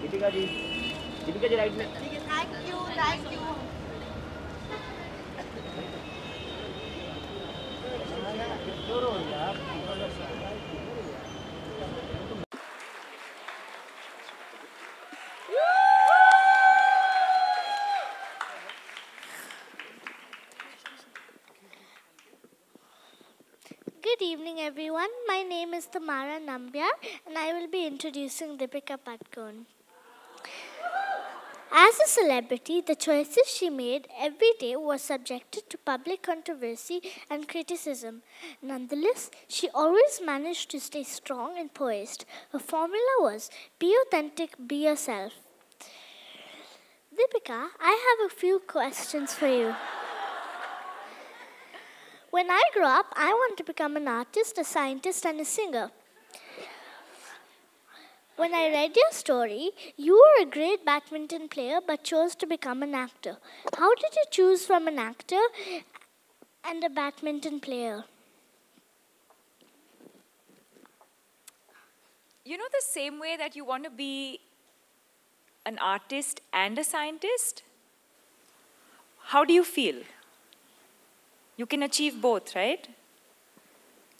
Deepika ji, Deepika ji right में। Thank you, thank you. Good evening, everyone. My name is Tamara Nambiar, and I will be introducing Deepika Padukone. As a celebrity, the choices she made every day were subjected to public controversy and criticism. Nonetheless, she always managed to stay strong and poised. Her formula was, be authentic, be yourself. Deepika, I have a few questions for you. When I grow up, I want to become an artist, a scientist, and a singer. When I read your story, you were a great badminton player but chose to become an actor. How did you choose from an actor and a badminton player? You know, the same way that you want to be an artist and a scientist? How do you feel? You can achieve both, right?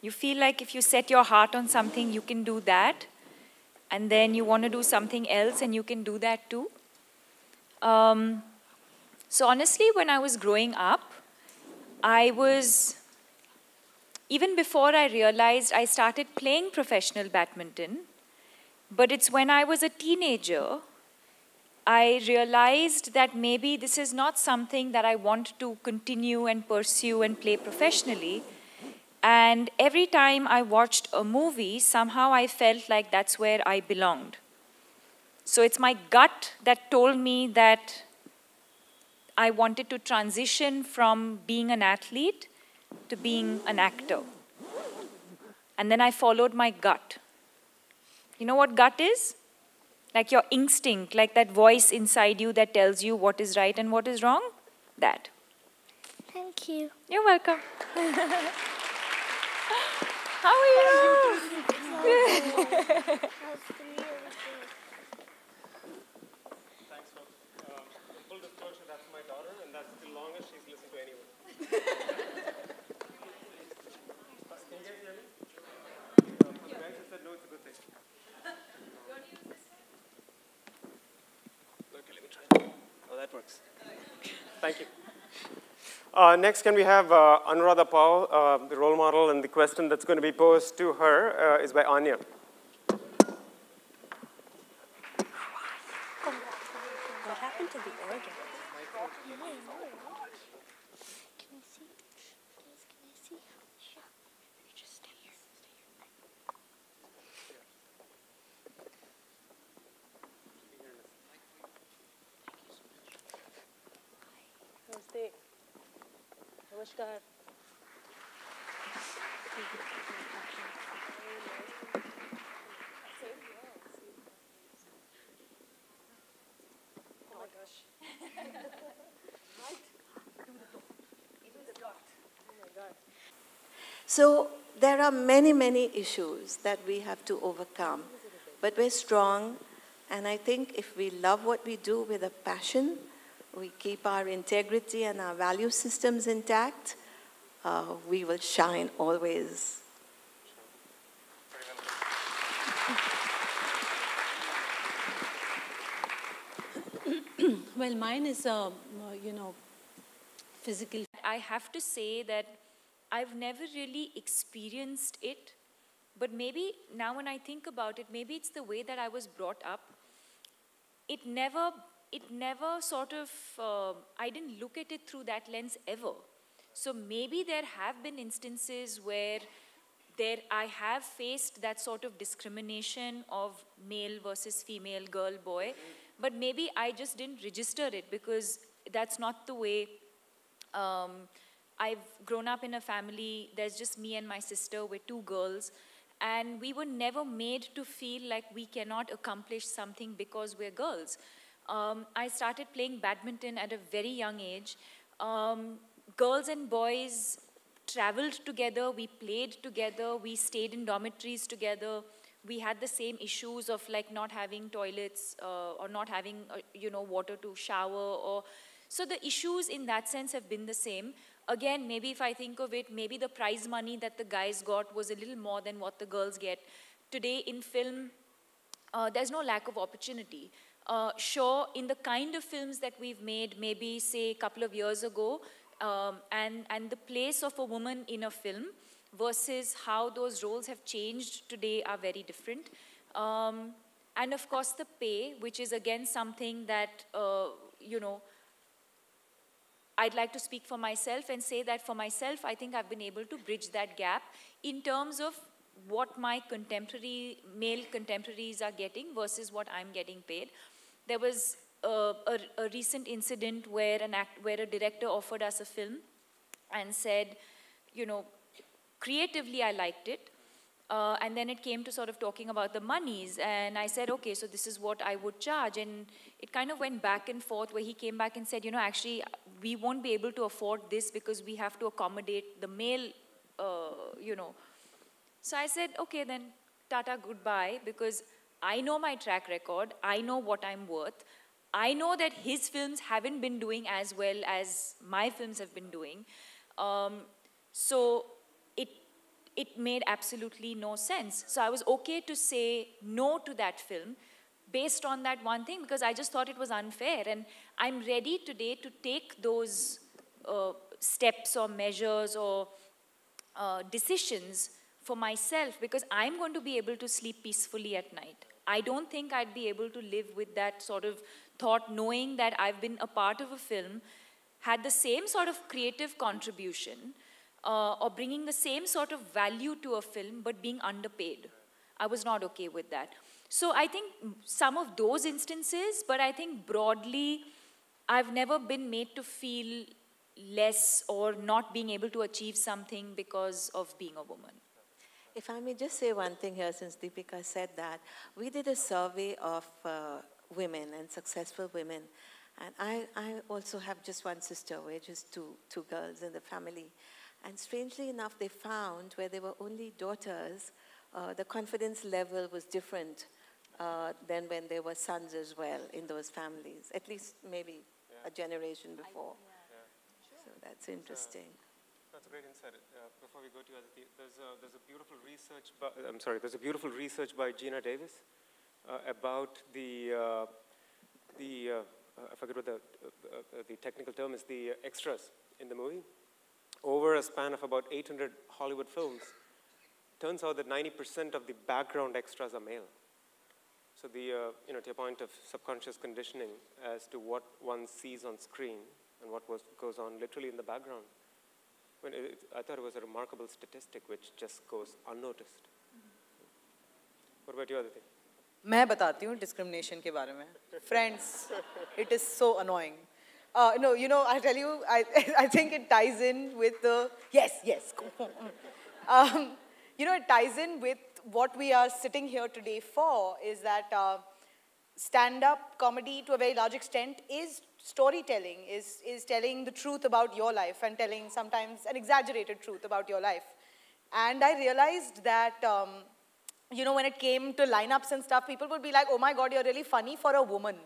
You feel like if you set your heart on something, you can do that. And then you want to do something else and you can do that too. So honestly, when I was growing up, even before I realized, I started playing professional badminton. But it's when I was a teenager, I realized that maybe this is not something that I want to continue and pursue and play professionally. And every time I watched a movie, somehow I felt like that's where I belonged. So it's my gut that told me that I wanted to transition from being an athlete to being an actor. And then I followed my gut. You know what gut is? Like your instinct, like that voice inside you that tells you what is right and what is wrong. That. Thank you. You're welcome. How are you? Thanks for full disclosure. That's my daughter, and that's the longest she's listened to anyone. Can you guys hear me? You guys have said no, it's a good thing. Okay, let me try. Oh, that works. Thank you. Next, can we have Anuradha Paul, the role model, and the question that's going to be posed to her is by Anya. What happened to the organ? Can I see? Please, can I see? Sure. You just stay here. Namaste. Namaskar. Oh my gosh. So there are many, many issues that we have to overcome, but we're strong, and I think if we love what we do with a passion, we keep our integrity and our value systems intact, we will shine always. Well, mine is, physical. I have to say that I've never really experienced it, but maybe now when I think about it, maybe it's the way that I was brought up. It never sort of, I didn't look at it through that lens ever. So maybe there have been instances where I have faced that sort of discrimination of male versus female, girl, boy, but maybe I just didn't register it because that's not the way. I've grown up in a family, there's just me and my sister, we're two girls, and we were never made to feel like we cannot accomplish something because we're girls. I started playing badminton at a very young age. Girls and boys traveled together, we played together, we stayed in dormitories together. We had the same issues of like not having toilets or not having, water to shower. So the issues in that sense have been the same. Again, maybe if I think of it, maybe the prize money that the guys got was a little more than what the girls get. Today in film, there's no lack of opportunity. Sure, in the kind of films that we've made, maybe say a couple of years ago, and the place of a woman in a film versus how those roles have changed today are very different. And of course the pay, which is again something that, I'd like to speak for myself and say that for myself, I think I've been able to bridge that gap in terms of what my male contemporaries are getting versus what I'm getting paid. There was a recent incident where a director offered us a film and said, creatively I liked it. And then it came to sort of talking about the monies, and I said, okay, so this is what I would charge. And it kind of went back and forth where he came back and said, actually, we won't be able to afford this because we have to accommodate the male, So I said, okay, then tata, goodbye, because I know my track record, I know what I'm worth. I know that his films haven't been doing as well as my films have been doing. So it made absolutely no sense. So I was okay to say no to that film based on that one thing because I just thought it was unfair. And I'm ready today to take those steps or measures or decisions for myself because I'm going to be able to sleep peacefully at night. I don't think I'd be able to live with that sort of thought knowing that I've been a part of a film, had the same sort of creative contribution, or bringing the same sort of value to a film but being underpaid. I was not okay with that. So I think some of those instances, but I think broadly, I've never been made to feel less or not being able to achieve something because of being a woman. If I may just say one thing here, since Deepika said that, we did a survey of women and successful women. And I also have just one sister, we're just two girls in the family. And strangely enough, they found where there were only daughters, the confidence level was different than when there were sons as well in those families, at least maybe a generation before. So that's interesting. That's a great insight. Before we go to Aditi, there's a beautiful research by, there's a beautiful research by Gina Davis about I forget what the technical term is, the extras in the movie. Over a span of about 800 Hollywood films, turns out that 90% of the background extras are male. So to your point of subconscious conditioning as to what one sees on screen and what goes on literally in the background. I thought it was a remarkable statistic which just goes unnoticed. What about you, Aditi? मैं बताती हूँ discrimination के बारे में. Friends, it is so annoying. No, I tell you, I think it ties in with the, yes, it ties in with what we are sitting here today for, is that stand-up comedy to a very large extent is storytelling, is telling the truth about your life and telling sometimes an exaggerated truth about your life. And I realized that, when it came to lineups and stuff, people would be like, oh my God, you're really funny for a woman.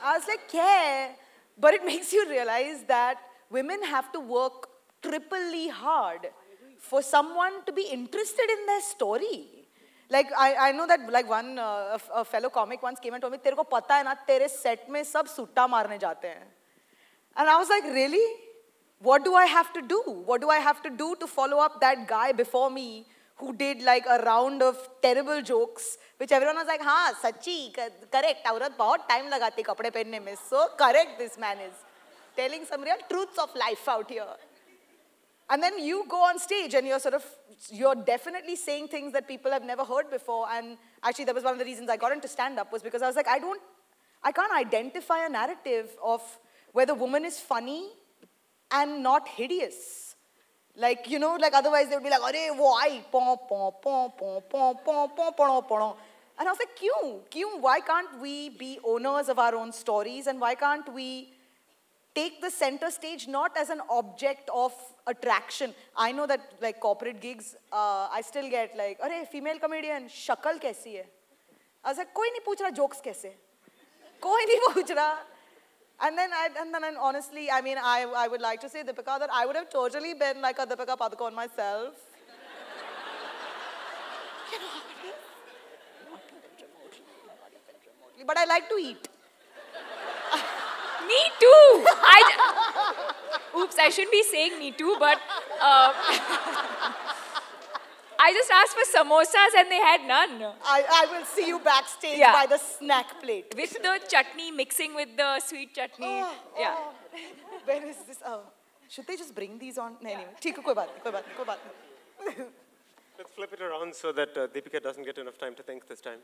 I was like, yeah. But it makes you realize that women have to work triply hard for someone to be interested in their story. Like, I know that like a fellow comic once came and told me, तेरे को पता है ना, तेरे set में सब सुट्टा मारने जाते हैं. And I was like, really? What do I have to do? What do I have to do to follow up that guy before me who did like a round of terrible jokes, which everyone was like, हाँ, सच्ची, correct, औरत बहुत time लगाती कपड़े पहनने में. So correct this man is. Telling some real truths of life out here. And then you go on stage and you're definitely saying things that people have never heard before. And actually that was one of the reasons I got into stand-up, was because I was like, I can't identify a narrative of where the woman is funny and not hideous. Like, like otherwise they would be like, "Arey, why? Pon, pon, pon, pon, pon, pon, pon, pon, pon." And I was like, Kyun? Why can't we be owners of our own stories? And why can't we take the center stage not as an object of attraction? I know that like corporate gigs, I still get like, "Arey, female comedian, shakal kaisi hai?" I was like, "Koi nahi pooch raha jokes kaise? Koi nahi pooch raha." And then honestly, I mean, I would like to say, Deepika, that I would have totally been like a Deepika Padukone myself. But I like to eat. Me too. Oops, I shouldn't be saying me too, but I just asked for samosas and they had none. I will see you backstage by the snack plate. With the chutney, mixing with the sweet chutney. Yeah. Where is this? Should they just bring these on? No, anyway. Theek hai, koi baat nahi. Let's flip it around so that Deepika doesn't get enough time to think this time.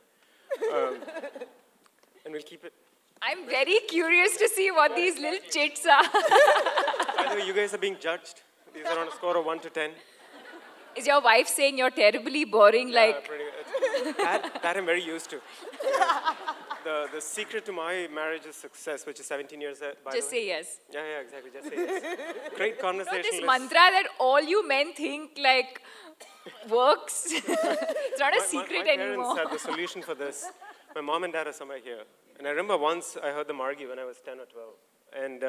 And we'll keep it. I'm very curious to see what these little chits are. By the way, you guys are being judged. These are on a score of 1 to 10. Is your wife saying you're terribly boring? Yeah, like that I'm very used to. Yeah. The secret to my marriage's success, which is 17 years, by the way. Just say yes. Yeah, exactly. Just say yes. Great conversation. This mantra that all you men think like works. It's not a secret anymore. My parents had the solution for this. My mom and dad are somewhere here. And I remember once I heard them argue when I was 10 or 12. And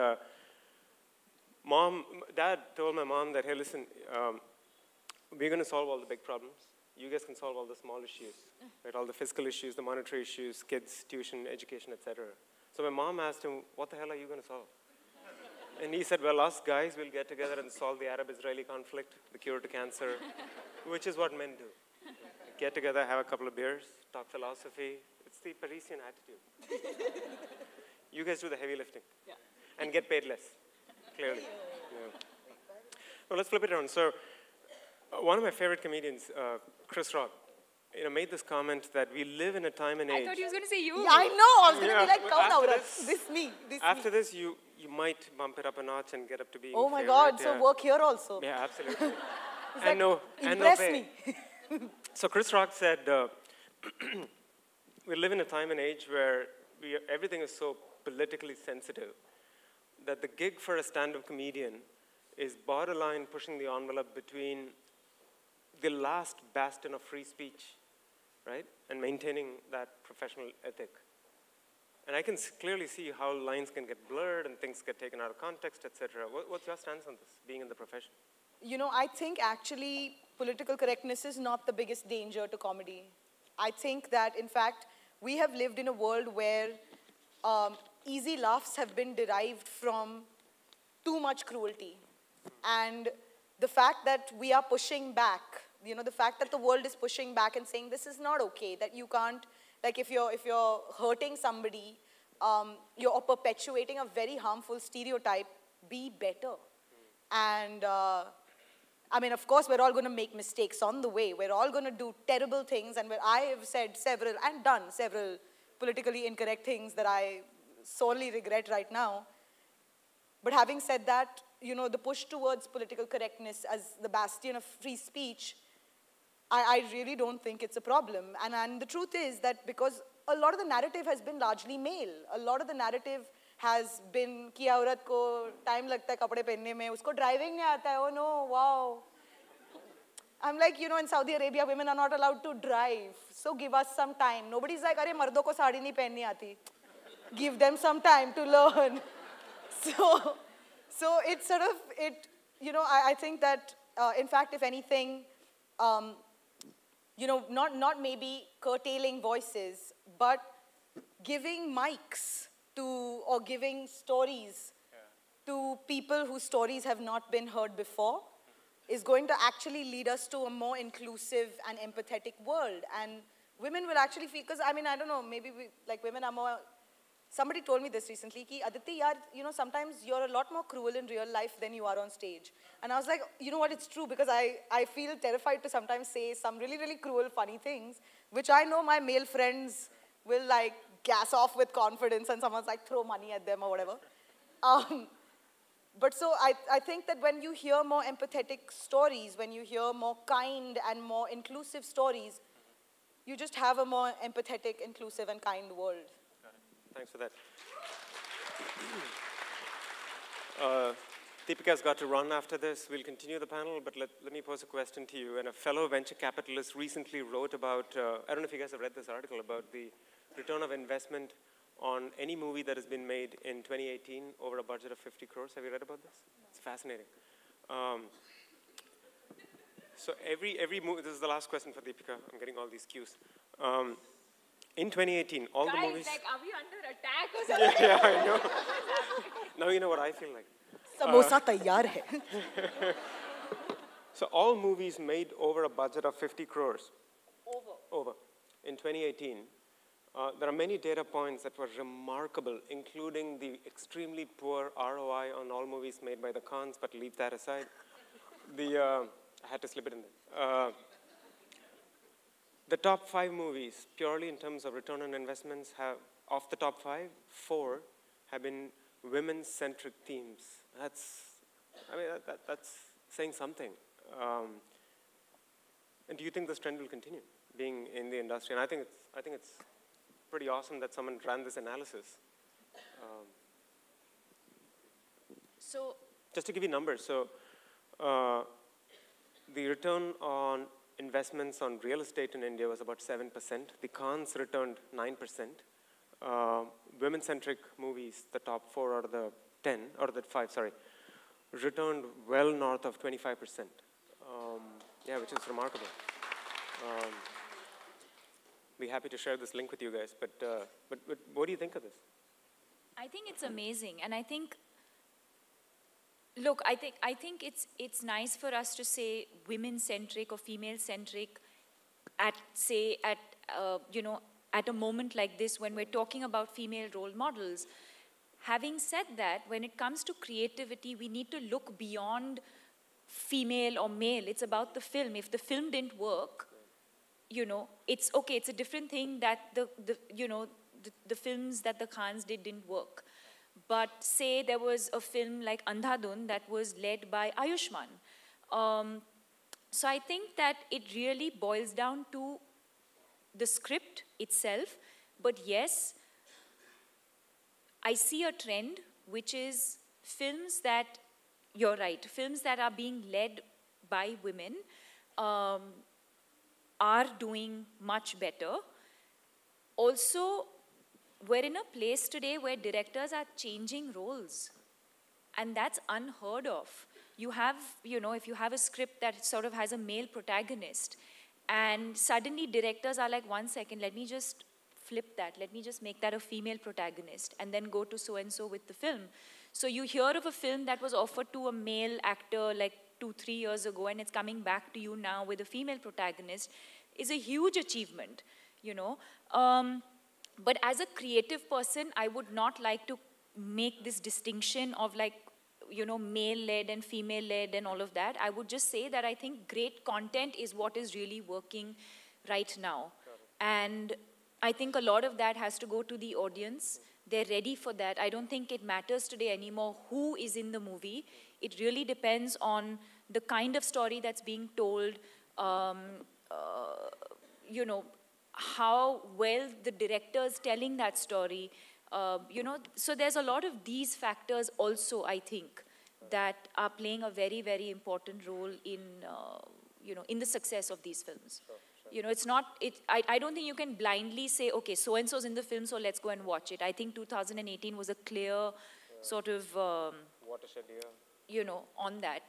dad told my mom that, "Hey, listen, we're going to solve all the big problems. You guys can solve all the small issues, right? All the fiscal issues, the monetary issues, kids, tuition, education, etc." So my mom asked him, "What the hell are you going to solve?" And he said, "Well, us guys will get together and solve the Arab-Israeli conflict, the cure to cancer," which is what men do. Get together, have a couple of beers, talk philosophy. It's the Parisian attitude. You guys do the heavy lifting and get paid less, clearly. Yeah. Well, let's flip it around. So one of my favorite comedians, Chris Rock, made this comment that we live in a time and age. I thought he was going to say you. Yeah, I know. I was going to be like, "Kaun aurat? This me. After this, you might bump it up a notch and get up to being Oh my favorite. God, so work here also. Yeah, absolutely. Like, impress me. So Chris Rock said, we live in a time and age where everything is so politically sensitive that the gig for a stand-up comedian is borderline pushing the envelope between the last bastion of free speech, right, and maintaining that professional ethic. And I can clearly see how lines can get blurred and things get taken out of context, etc. What's your stance on this, being in the profession? I think actually political correctness is not the biggest danger to comedy. I think that, in fact, we have lived in a world where easy laughs have been derived from too much cruelty. And the fact that we are pushing back, the fact that the world is pushing back and saying this is not okay, that you can't, like if you're hurting somebody, you're perpetuating a very harmful stereotype, be better. And I mean, of course, we're all going to make mistakes on the way. We're all going to do terrible things. And I have said several and done several politically incorrect things that I sorely regret right now. But having said that, the push towards political correctness as the bastion of free speech, I really don't think it's a problem. And the truth is that because a lot of the narrative has been largely male, a lot of the narrative has been कि औरत को time लगता है कपड़े पहनने में, उसको driving नहीं आता है, oh no, wow. I'm like, in Saudi Arabia, women are not allowed to drive, so give us some time. Nobody's like, अरे मर्दों को साड़ी नहीं पहननी आती. Give them some time to learn. So it's sort of, I think that, in fact, if anything, not maybe curtailing voices, but giving mics or giving stories to people whose stories have not been heard before is going to actually lead us to a more inclusive and empathetic world. And women will actually feel, because I mean, I don't know, maybe women are more somebody told me this recently, ki Aditi, yaar, you know, sometimes you're a lot more cruel in real life than you are on stage. And I was like, you know what, it's true, because I feel terrified to sometimes say some really, really cruel, funny things, which I know my male friends will like gas off with confidence and someone's like throw money at them or whatever. But so I think that when you hear more empathetic stories, when you hear more kind and more inclusive stories, you just have a more empathetic, inclusive, and kind world. Got it. Thanks for that. Deepika's got to run after this. We'll continue the panel, but let me pose a question to you. And a fellow venture capitalist recently wrote about, I don't know if you guys have read this article, about the return of investment on any movie that has been made in 2018 over a budget of 50 crores. Have you read about this? It's fascinating. So every movie, this is the last question for Deepika. I'm getting all these cues. In 2018, all the movies... like, are we under attack or something? Yeah, I know. Now you know what I feel like. Samosa taiyar hai. So all movies made over a budget of 50 crores. Over. In 2018. There are many data points that were remarkable, including the extremely poor ROI on all movies made by the Khans, but leave that aside. I had to slip it in there. The top 5 movies, purely in terms of return on investments, of the top 5, 4 have been women-centric themes. That's saying something. And do you think this trend will continue, being in the industry? And I think it's pretty awesome that someone ran this analysis. So, just to give you numbers, so the return on investments on real estate in India was about 7%. The Khans returned 9%. Women-centric movies, the top 4 or the 10, or the 5, sorry, returned well north of 25%. Yeah, which is remarkable. Be happy to share this link with you guys, but what do you think of this? I think it's amazing, and I think, look, I think it's nice for us to say women-centric or female-centric at a moment like this when we're talking about female role models. Having said that, when it comes to creativity, we need to look beyond female or male. It's about the film. If the film didn't work, it's okay. It's a different thing that the films that the Khans didn't work. But say there was a film like Andhadhun that was led by Ayushmann. So I think that it really boils down to the script itself. But yes, I see a trend, which is films that, you're right, films that are being led by women are doing much better. Also, we're in a place today where directors are changing roles, and that's unheard of. You have, if you have a script that sort of has a male protagonist, and suddenly directors are like, 1 second, let me just flip that, let me just make that a female protagonist, and then go to so-and-so with the film. So you hear of a film that was offered to a male actor like 2-3 years ago, and it's coming back to you now with a female protagonist, is a huge achievement, but as a creative person, I would not like to make this distinction of like, male-led and female-led and all of that. I would just say that I think great content is what is really working right now. And I think a lot of that has to go to the audience. They're ready for that. I don't think it matters today anymore who is in the movie. It really depends on the kind of story that's being told, how well the director's telling that story, so there's a lot of these factors also, I think, that are playing a very, very important role in, in the success of these films. It's not, I don't think you can blindly say, okay, so-and-so's in the film, so let's go and watch it. I think 2018 was a clear sort of, watershed year. On that,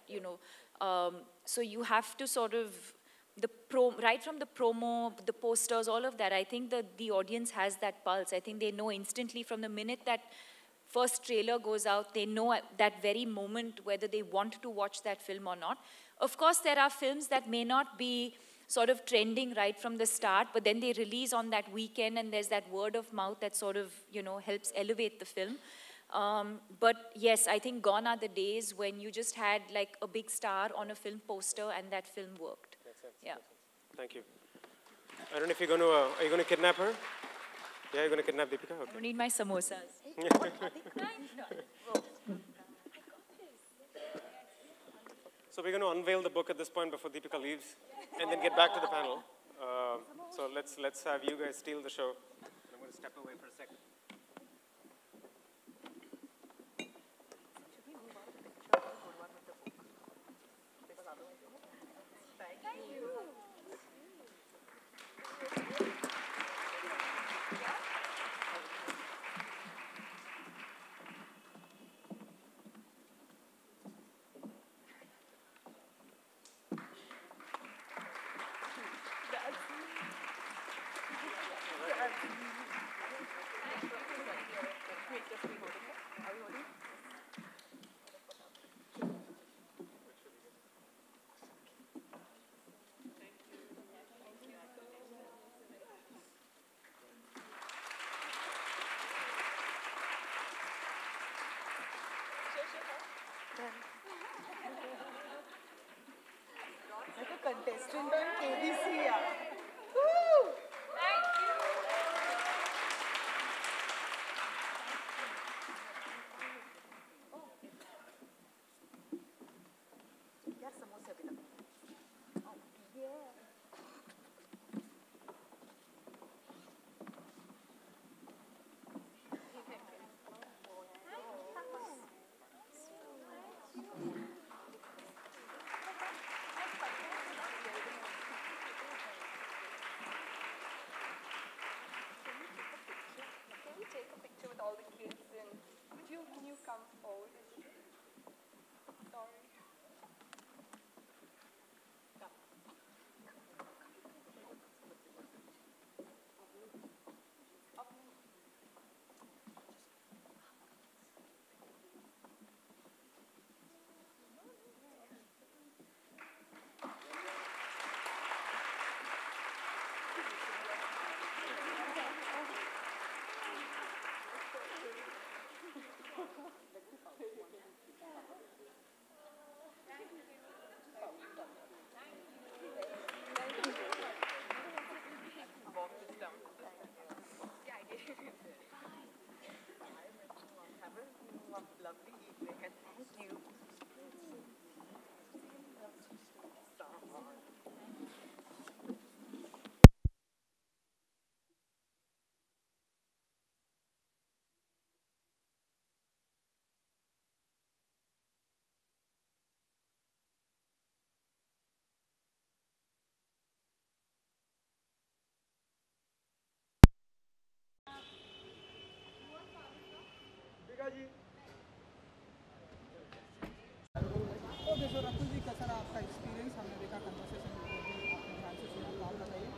so you have to sort of, right from the promo, the posters, all of that, I think that the audience has that pulse. I think they know instantly from the minute that first trailer goes out, they know at that very moment whether they want to watch that film or not. Of course, there are films that may not be sort of trending right from the start, but then they release on that weekend and there's that word of mouth that sort of, helps elevate the film. But yes, I think gone are the days when you just had like a big star on a film poster and that film worked. Makes sense. Yeah. Thank you. I don't know if you're going to, are you going to kidnap her? Yeah, you're going to kidnap Deepika? I Okay. don't need my samosas. So we're going to unveil the book at this point before Deepika leaves, and then get back to the panel. So let's have you guys steal the show. I'm going to step away for a second. Like a contestant on KBC, yeah. Woo! Yaar, samosa bhi lag. Oh, yeah. Take a picture with all the kids and can you come forward? Sorry. Lovely evening and thank you. Okay so Rakul ji कैसा रहा आपका experience हमने देखा conversation आपने ध्यान से सुना तो आप बताइए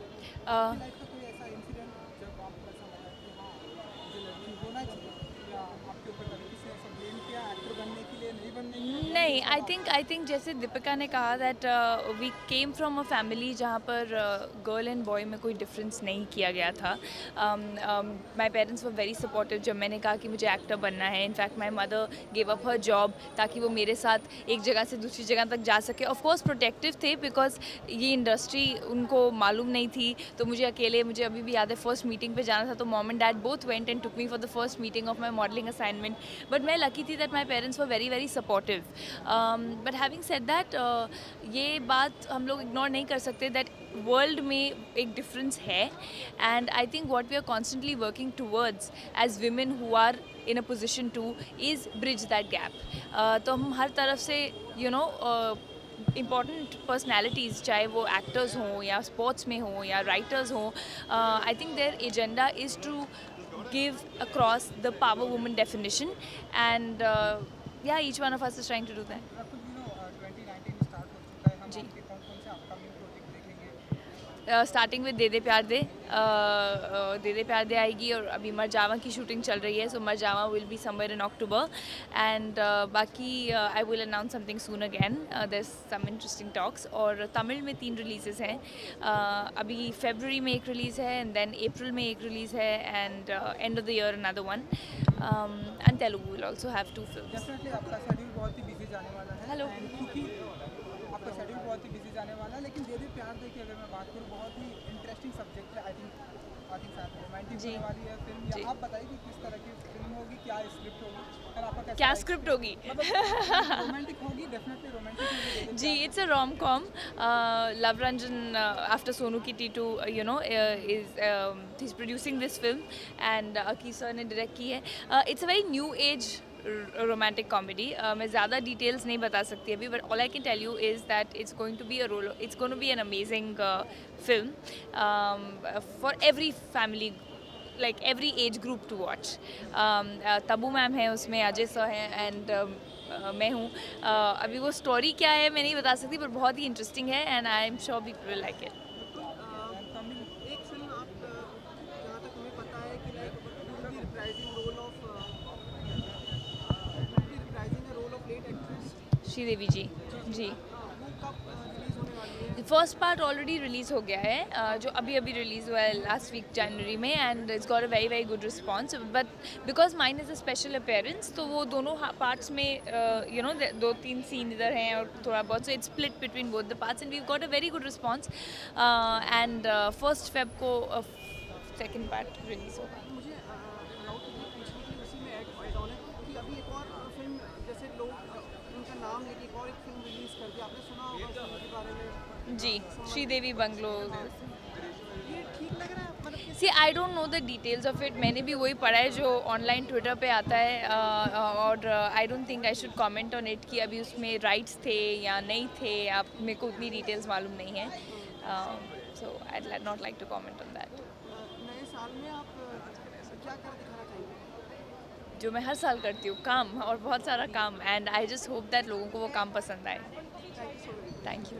आपकी लाइफ का कोई ऐसा इंसिडेंट जब आपको ऐसा लगा कि हाँ मुझे लड़की होना चाहिए या आपके ऊपर कभी किसी ने ऐसा ब्लेम किया एक्टर बनने के लिए नहीं बनने के लिए? नहीं, आई थिंक जैसे दीपिका ने कहा that we came from a family जहाँ पर गर्ल एंड बॉय में कोई डिफरेंस नहीं किया गया था. My parents were very supportive जब मैंने कहा कि मुझे एक्टर बनना है. In fact my mother give up her job ताकि वो मेरे साथ एक जगह से दूसरी जगह तक जा सके. ऑफ कोर्स प्रोटेक्टिव थे बिकॉज ये इंडस्ट्री उनको मालूम नहीं थी. तो मुझे अभी भी याद है फर्स्ट मीटिंग पे जाना था तो mom and dad both went and took me for the first meeting of my modelling assignment. But मैं लकी थी that my parents were very very supportive. But having said that ये बात हम लोग इग्नोर नहीं कर सकते दैट वर्ल्ड में एक डिफरेंस है. And I think what we are constantly working towards as women who are in a position to is bridge that gap. तो हम हर तरफ से important personalities चाहे वो actors हों या sports में हों या writers हों, I think their agenda is to give across the power woman definition and yeah, each one of us is trying to do that. Rakul 2019 start हो चुका है हम आपके कौन कौन से अपकमिंग प्रोजेक्ट देखेंगे? स्टार्टिंग विद दे दे प्यार दे, दे दे प्यार दे आएगी, और अभी मरजावा की शूटिंग चल रही है, so Marjaavaan will be somewhere in October, and बाकी I will announce something soon again, there some interesting talks. और तमिल में 3 रिलीजेस हैं, अभी फरवरी में एक रिलीज़ है, एंड देन अप्रैल में एक रिलीज़ है, and end of the year another one, and Telugu will also have 2 films. Definitely आपका शेड्यूल बहुत ही बिजी जाने वाला है। हेलो। क्योंकि आपका शेड्यूल बहुत ही बिजी जाने वाला है, लेकिन दे दे प्यार दे की अगर मैं बात करूँ, बहुत ही इंटरेस्टिंग सब्जेक्ट है। आई थिंक शायद रोमांटिक होने वाली है फिल्म, या आप बताइए कि किस तरह की फिल्म होगी, क्या स्क्रिप्ट होगी, और आपका कैसा क्या स्क्रिप्ट होगी? रोमांटिक होगी, डेफिनेटली रोमांटिक होगी ji, it's a rom com. Luv Ranjan after Sonu Ke Titu you know is producing this film, and Aki sir ने डायरेक्ट की है। It's a very new age romantic comedy. मैं ज़्यादा डिटेल्स नहीं बता सकती अभी, but all I can tell you is that it's going to be an amazing film for every family, like every age group to watch. Tabu ma'am है उसमें, Ajay sir हैं, and मैं हूँ। अभी वो स्टोरी क्या है मैं नहीं बता सकती, पर बहुत ही इंटरेस्टिंग है, and I am sure people will like it. एक फिल्म आप जहाँ तक हमें पता है कि like reprising role of late actress Sridevi ji. जी, वो कब रिलीज होने वाली है? फर्स्ट पार्ट ऑलरेडी रिलीज़ हो गया है, जो अभी अभी रिलीज़ हुआ है लास्ट वीक जनवरी में, and it's got a very very good response, but because mine is a special appearance, तो वो दोनों पार्ट्स में यू नो 2-3 सीन इधर हैं और थोड़ा बहुत, so it's split between both the parts, and we got a very good response, and 1 Feb को सेकेंड पार्ट रिलीज़ होगा। मुझे पूछने के लिए उसी में ऐड ऑन है कि अभी एक और फिल्म, जैसे लोग उनका नाम लेके एक और एक फिल्म रिलीज कर दी, आपने सुना होगा उस फिल्म के बारे में? जी, श्रीदेवी बंगलो। ये ठीक लग रहा है मतलब? See I don't know the details of it, मैंने भी वही पढ़ा है जो ऑनलाइन ट्विटर पे आता है, और I don't think I should comment on it कि अभी उसमें राइट्स थे या नहीं थे, आप मेरे को उतनी डिटेल्स मालूम नहीं है, so I not like to comment on that. नए साल में आप क्या कर दिखाना चाहेंगे? जो मैं हर साल करती हूँ, काम, और बहुत सारा काम, and I just hope that लोगों को वो काम पसंद आए। Thank you.